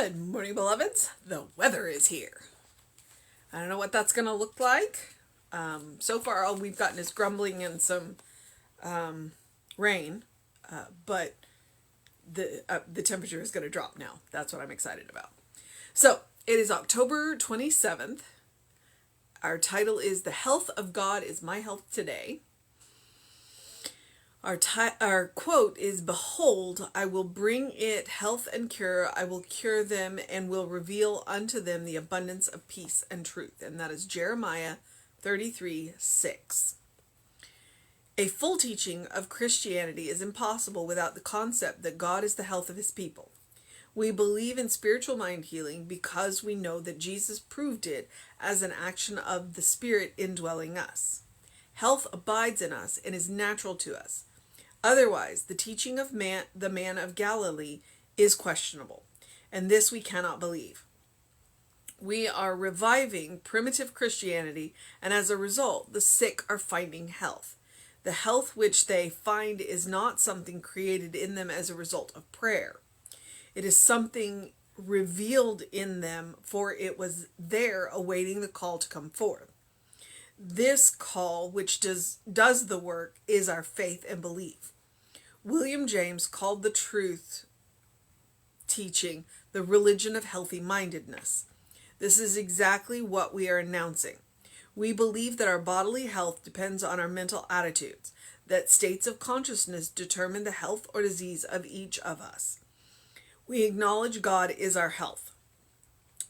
Good morning, beloveds. The weather is here. I don't know what that's going to look like. So far, all we've gotten is grumbling and some rain, but the temperature is going to drop now. That's what I'm excited about. So, it is October 27th. Our title is The Health of God is My Health Today. Our quote is, "Behold, I will bring it health and cure. I will cure them and will reveal unto them the abundance of peace and truth." And that is Jeremiah 33:6. A full teaching of Christianity is impossible without the concept that God is the health of his people. We believe in spiritual mind healing because we know that Jesus proved it as an action of the Spirit indwelling us. Health abides in us and is natural to us. Otherwise, the teaching of the man of Galilee is questionable, and this we cannot believe. We are reviving primitive Christianity, and as a result, the sick are finding health. The health which they find is not something created in them as a result of prayer. It is something revealed in them, for it was there awaiting the call to come forth. This call, which does the work, is our faith and belief. William James called the truth teaching the religion of healthy mindedness. This is exactly what we are announcing. We believe that our bodily health depends on our mental attitudes, that states of consciousness determine the health or disease of each of us. We acknowledge God is our health.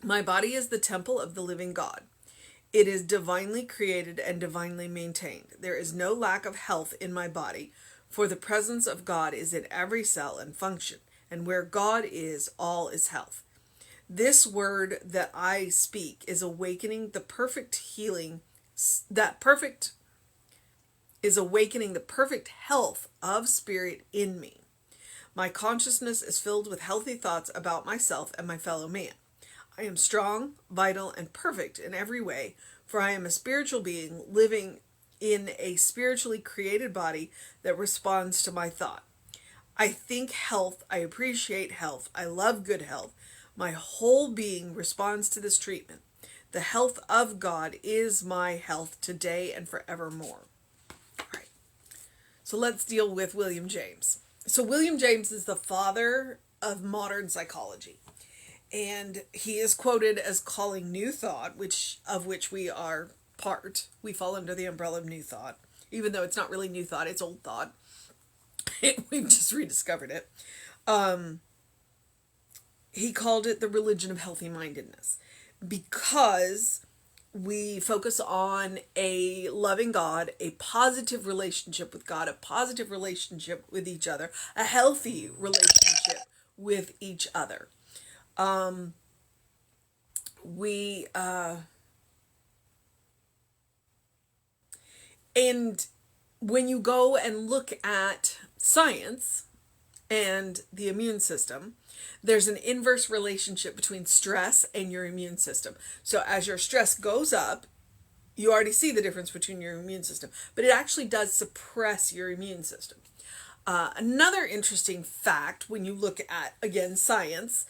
My body is the temple of the living God. It is divinely created and divinely maintained. There is no lack of health in my body, for the presence of God is in every cell and function, and where God is, all is health. This word that I speak is awakening the perfect health of spirit in me. My consciousness is filled with healthy thoughts about myself and my fellow man. I am strong, vital, and perfect in every way, for I am a spiritual being living in a spiritually created body that responds to my thought. I think health, I appreciate health, I love good health. My whole being responds to this treatment. The health of God is my health today and forevermore. All right. So let's deal with William James. So William James is the father of modern psychology. And he is quoted as calling New Thought, of which we are part. We fall under the umbrella of New Thought, even though it's not really New Thought, it's Old Thought. We've just rediscovered it. He called it the religion of healthy mindedness because we focus on a loving God, a positive relationship with God, a positive relationship with each other, a healthy relationship with each other. And when you go and look at science and the immune system, there's an inverse relationship between stress and your immune system. So as your stress goes up, you already see the difference between your immune system, but it actually does suppress your immune system. Another interesting fact when you look at, again, science,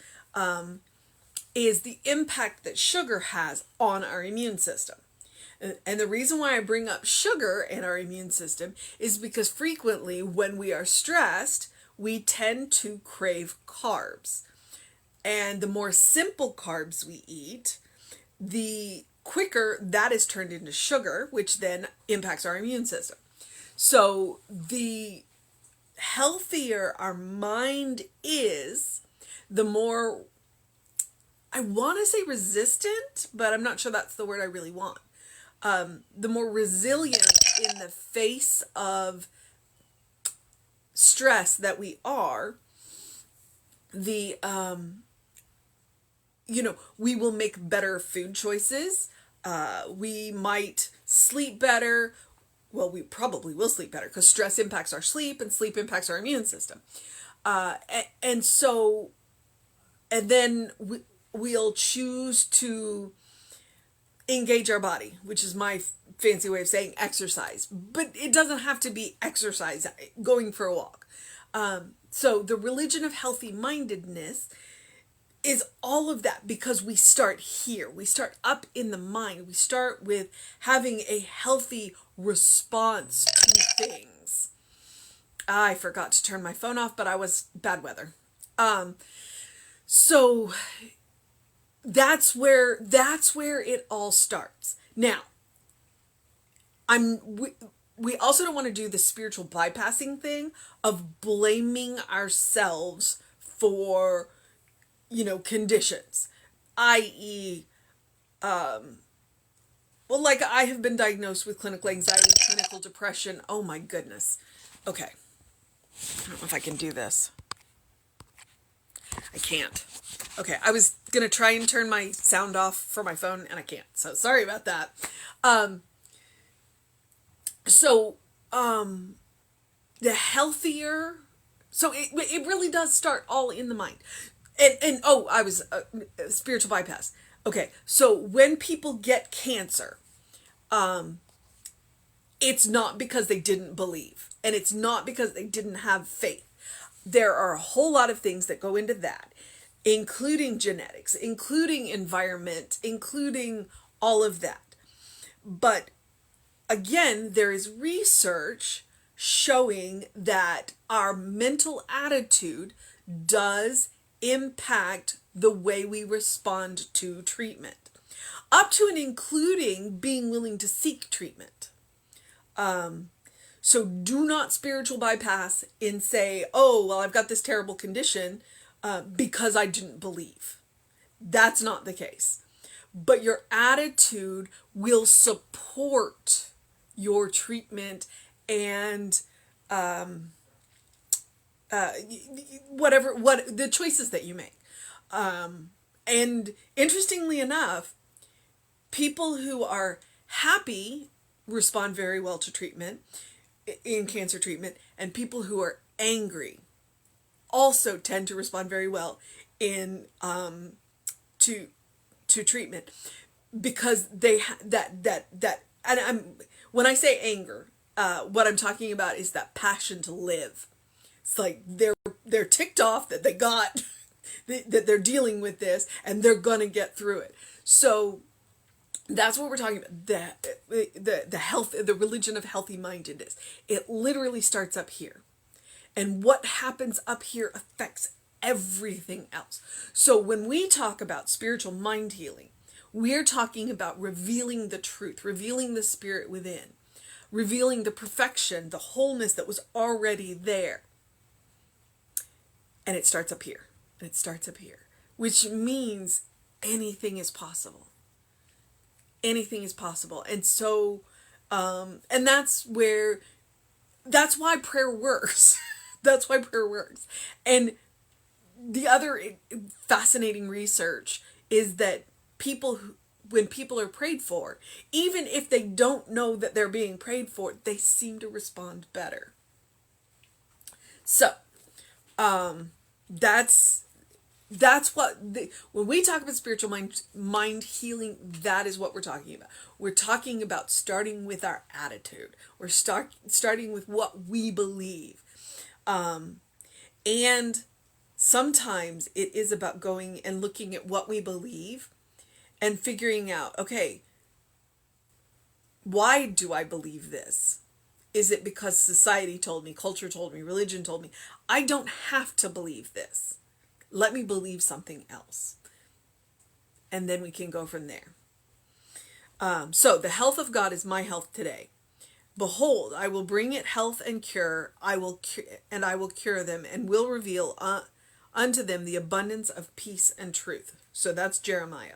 is the impact that sugar has on our immune system. And the reason why I bring up sugar in our immune system is because frequently when we are stressed, we tend to crave carbs. And the more simple carbs we eat, the quicker that is turned into sugar, which then impacts our immune system. So the healthier our mind is, the more, I want to say resistant, but I'm not sure that's the word I really want. The more resilient in the face of stress that we are, we will make better food choices. We might sleep better. Well, we probably will sleep better because stress impacts our sleep and sleep impacts our immune system. And then we'll choose to engage our body, which is my fancy way of saying exercise. But it doesn't have to be exercise, going for a walk. So the religion of healthy mindedness is all of that because we start here. We start up in the mind. We start with having a healthy response to things. I forgot to turn my phone off, but I was bad weather. So that's where it all starts. Now, we also don't want to do the spiritual bypassing thing of blaming ourselves for, conditions, i.e., well, like I have been diagnosed with clinical anxiety, clinical depression. Oh my goodness. Okay. I don't know if I can do this. I can't. Okay, I was going to try and turn my sound off for my phone and I can't. So sorry about that. The healthier, so it really does start all in the mind. I was spiritual bypass. Okay, so when people get cancer, it's not because they didn't believe, and it's not because they didn't have faith. There are a whole lot of things that go into that, including genetics, including environment, including all of that. But again, there is research showing that our mental attitude does impact the way we respond to treatment, up to and including being willing to seek treatment. So do not spiritual bypass and say, oh, well, I've got this terrible condition because I didn't believe. That's not the case. But your attitude will support your treatment and what the choices that you make. And interestingly enough, people who are happy respond very well to treatment, in cancer treatment, and people who are angry also tend to respond very well in to treatment, because they when I say anger, what I'm talking about is that passion to live. It's like they're ticked off that they got that they're dealing with this and they're gonna get through it. So that's what we're talking about. The health, the religion of healthy mindedness. It literally starts up here. And what happens up here affects everything else. So when we talk about spiritual mind healing, we're talking about revealing the truth, revealing the spirit within, revealing the perfection, the wholeness that was already there. And it starts up here. And it starts up here. Which means anything is possible. Anything is possible. And so, and that's why prayer works. That's why prayer works. And the other fascinating research is that when people are prayed for, even if they don't know that they're being prayed for, they seem to respond better. So, that's what when we talk about spiritual mind healing, that is what we're talking about. We're talking about starting with our attitude. We're starting with what we believe. And sometimes it is about going and looking at what we believe and figuring out, okay, why do I believe this? Is it because society told me, culture told me, religion told me? I don't have to believe this. Let me believe something else. And then we can go from there. So the health of God is my health today. Behold, I will bring it health and cure. I will cure them and will reveal unto them the abundance of peace and truth. So that's Jeremiah.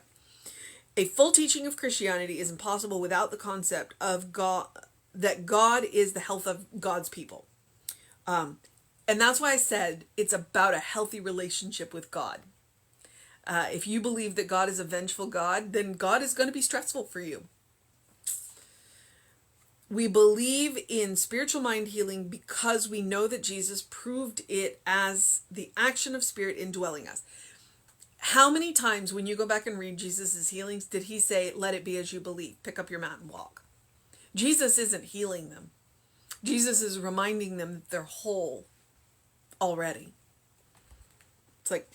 A full teaching of Christianity is impossible without the concept of God, that God is the health of God's people. And that's why I said it's about a healthy relationship with God. If you believe that God is a vengeful God, then God is going to be stressful for you. We believe in spiritual mind healing because we know that Jesus proved it as the action of spirit indwelling us. How many times when you go back and read Jesus' healings, did he say, let it be as you believe, pick up your mat and walk? Jesus isn't healing them. Jesus is reminding them that they're whole already. It's like,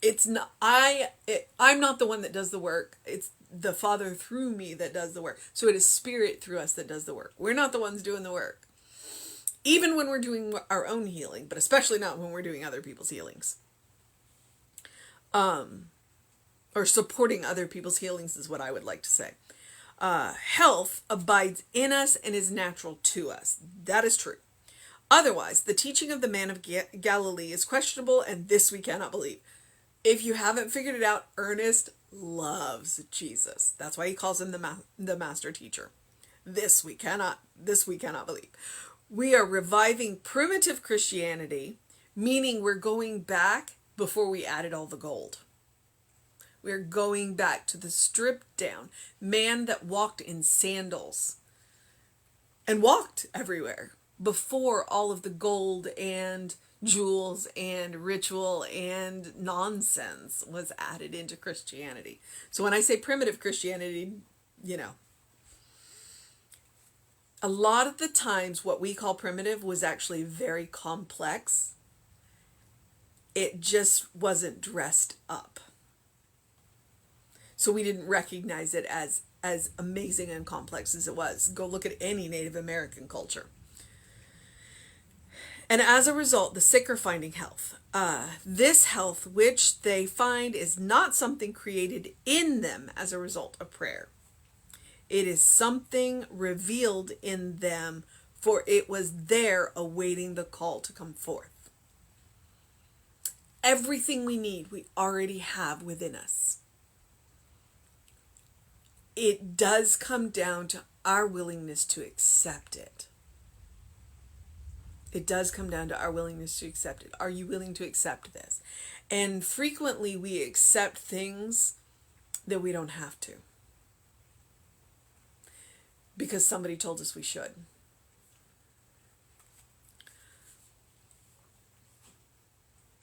It's not, I'm not the one that does the work. It's the Father through me that does the work. So it is Spirit through us that does the work. We're not the ones doing the work. Even when we're doing our own healing, but especially not when we're doing other people's healings. Or supporting other people's healings is what I would like to say. Health abides in us and is natural to us. That is true. Otherwise, the teaching of the man of Galilee is questionable, and this we cannot believe. If you haven't figured it out, Ernest loves Jesus. That's why he calls him the master teacher. This we cannot believe. We are reviving primitive Christianity, meaning we're going back before we added all the gold. We're going back to the stripped down man that walked in sandals and walked everywhere before all of the gold and jewels and ritual and nonsense was added into Christianity. So when I say primitive Christianity, a lot of the times what we call primitive was actually very complex. It just wasn't dressed up. So we didn't recognize it as amazing and complex as it was. Go look at any Native American culture. And as a result, the sick are finding health. This health, which they find, is not something created in them as a result of prayer. It is something revealed in them, for it was there awaiting the call to come forth. Everything we need, we already have within us. It does come down to our willingness to accept it. It does come down to our willingness to accept it. Are you willing to accept this? And frequently we accept things that we don't have to, because somebody told us we should.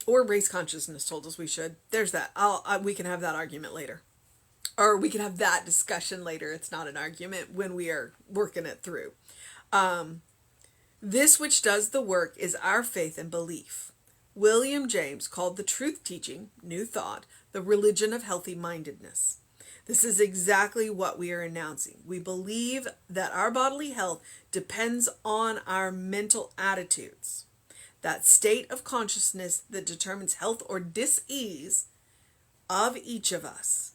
Or race consciousness told us we should. There's that. We can have that argument later. Or we can have that discussion later. It's not an argument when we are working it through. This which does the work is our faith and belief. William James called the truth teaching, New Thought, the religion of healthy mindedness. This is exactly what we are announcing. We believe that our bodily health depends on our mental attitudes. That state of consciousness that determines health or dis-ease of each of us.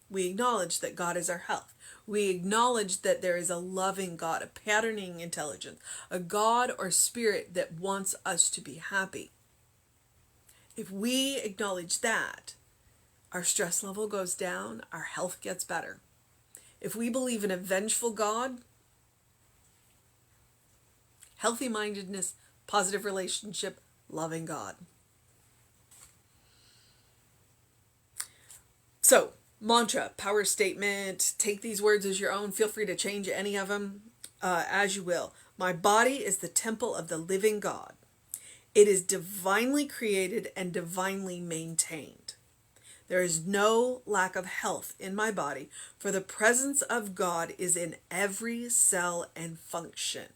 We acknowledge that God is our health. We acknowledge that there is a loving God, a patterning intelligence, a God or spirit that wants us to be happy. If we acknowledge that, our stress level goes down, our health gets better. If we believe in a vengeful God, healthy mindedness, positive relationship, loving God. So, mantra, power statement, take these words as your own. Feel free to change any of them as you will. My body is the temple of the living God. It is divinely created and divinely maintained. There is no lack of health in my body, for the presence of God is in every cell and function.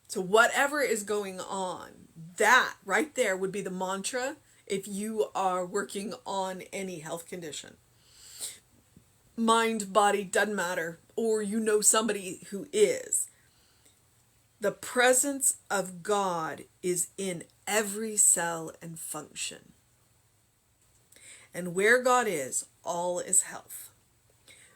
So whatever is going on, that right there would be the mantra if you are working on any health condition. Mind, body, doesn't matter, or you know somebody who is. The presence of God is in every cell and function. And where God is, all is health.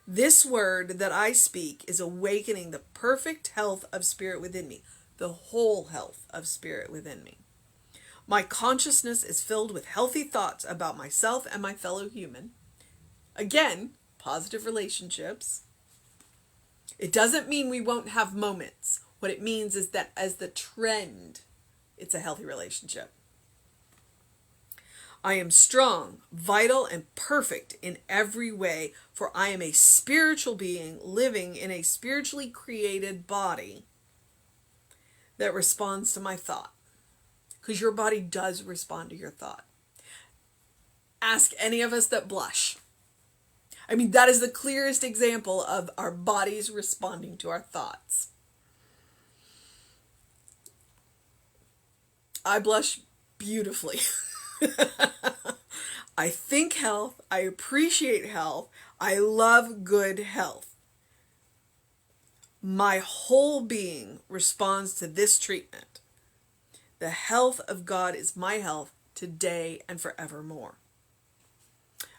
This word that I speak is awakening the perfect health of spirit within me, the whole health of spirit within me. My consciousness is filled with healthy thoughts about myself and my fellow human. Again, positive relationships. It doesn't mean we won't have moments. What it means is that as the trend, it's a healthy relationship. I am strong, vital, and perfect in every way, for I am a spiritual being living in a spiritually created body that responds to my thought. Because your body does respond to your thought. Ask any of us that blush. I mean, that is the clearest example of our bodies responding to our thoughts. I blush beautifully. I think health. I appreciate health. I love good health. My whole being responds to this treatment. The health of God is my health today and forevermore.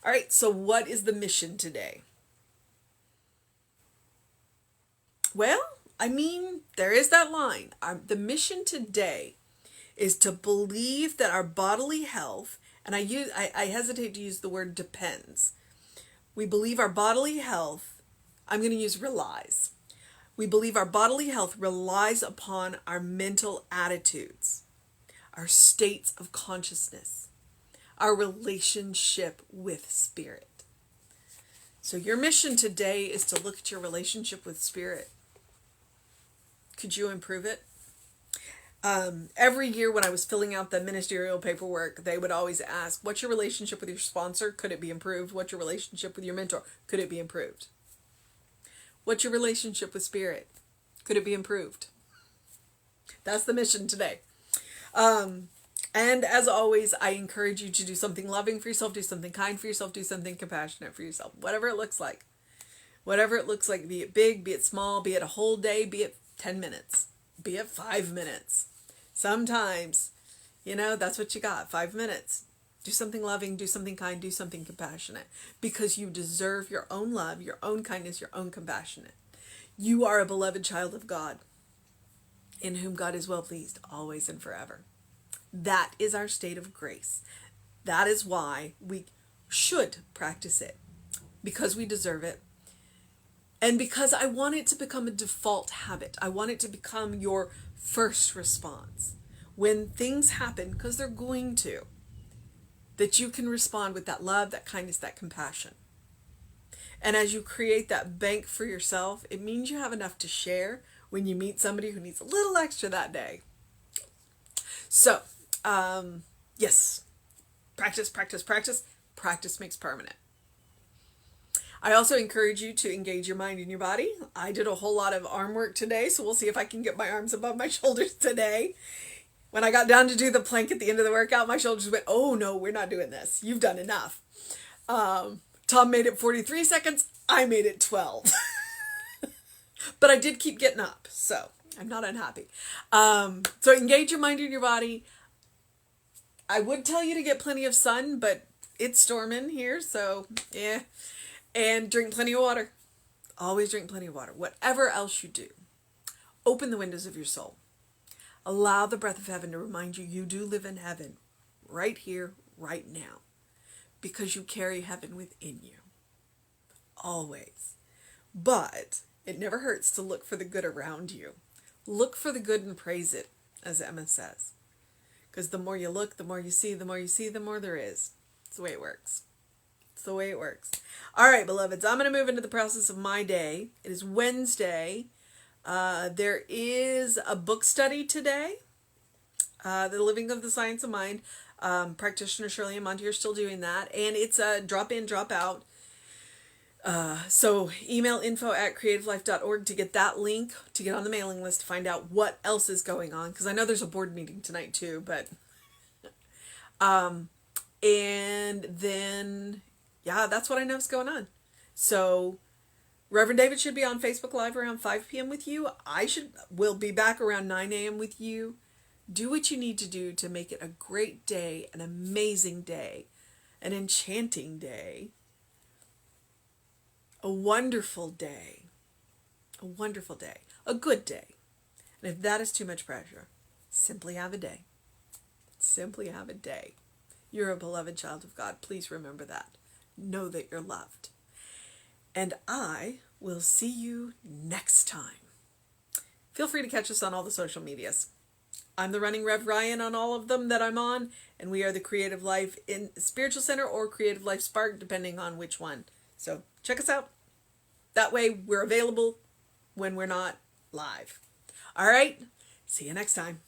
All right, so what is the mission today? Well, I mean, there is that line. The mission today is to believe that our bodily health, and I hesitate to use the word depends. We believe our bodily health, I'm going to use relies. We believe our bodily health relies upon our mental attitudes, our states of consciousness, our relationship with spirit. So your mission today is to look at your relationship with spirit. Could you improve it? Every year when I was filling out the ministerial paperwork, they would always ask, what's your relationship with your sponsor? Could it be improved? What's your relationship with your mentor? Could it be improved? What's your relationship with spirit? Could it be improved? That's the mission today. And as always, I encourage you to do something loving for yourself, do something kind for yourself, do something compassionate for yourself, whatever it looks like. Whatever it looks like, be it big, be it small, be it a whole day, be it 10 minutes, be it 5 minutes. Sometimes, that's what you got, 5 minutes. Do something loving, do something kind, do something compassionate, because you deserve your own love, your own kindness, your own compassionate. You are a beloved child of God, in whom God is well pleased, always and forever. That is our state of grace. That is why we should practice it, because we deserve it. And because I want it to become a default habit. I want it to become your first response. When things happen, because they're going to, that you can respond with that love, that kindness, that compassion. And as you create that bank for yourself, it means you have enough to share when you meet somebody who needs a little extra that day. So, yes, practice, practice, practice. Practice makes permanent. I also encourage you to engage your mind and your body. I did a whole lot of arm work today, so we'll see if I can get my arms above my shoulders today. When I got down to do the plank at the end of the workout, my shoulders went, oh no, we're not doing this. You've done enough. Tom made it 43 seconds. I made it 12. But I did keep getting up, so I'm not unhappy. So engage your mind and your body. I would tell you to get plenty of sun, but it's storming here, so yeah. And drink plenty of water. Always drink plenty of water. Whatever else you do, open the windows of your soul. Allow the breath of heaven to remind you you do live in heaven right here, right now, because you carry heaven within you. Always. But it never hurts to look for the good around you. Look for the good and praise it, as Emma says. Because the more you look, the more you see, the more you see, the more there is. It's the way it works. It's the way it works. All right, beloveds, I'm going to move into the process of my day. It is Wednesday. There is a book study today. The Living of the Science of Mind. Practitioner Shirley and Monty are still doing that. And it's a drop in, drop out. So email info@creativelife.org to get that link, to get on the mailing list, to find out what else is going on. Because I know there's a board meeting tonight too, but and then that's what I know is going on. So Reverend David should be on Facebook Live around 5 p.m. with you. Will be back around 9 a.m. with you. Do what you need to do to make it a great day, an amazing day, an enchanting day, a wonderful day, a good day. And if that is too much pressure, simply have a day. Simply have a day. You're a beloved child of God. Please remember that. Know that you're loved. And I will see you next time. Feel free to catch us on all the social medias. I'm the Running Rev Ryan on all of them that I'm on, and we are the Creative Life in Spiritual Center or Creative Life Spark, depending on which one. So check us out. That way we're available when we're not live. All right. See you next time.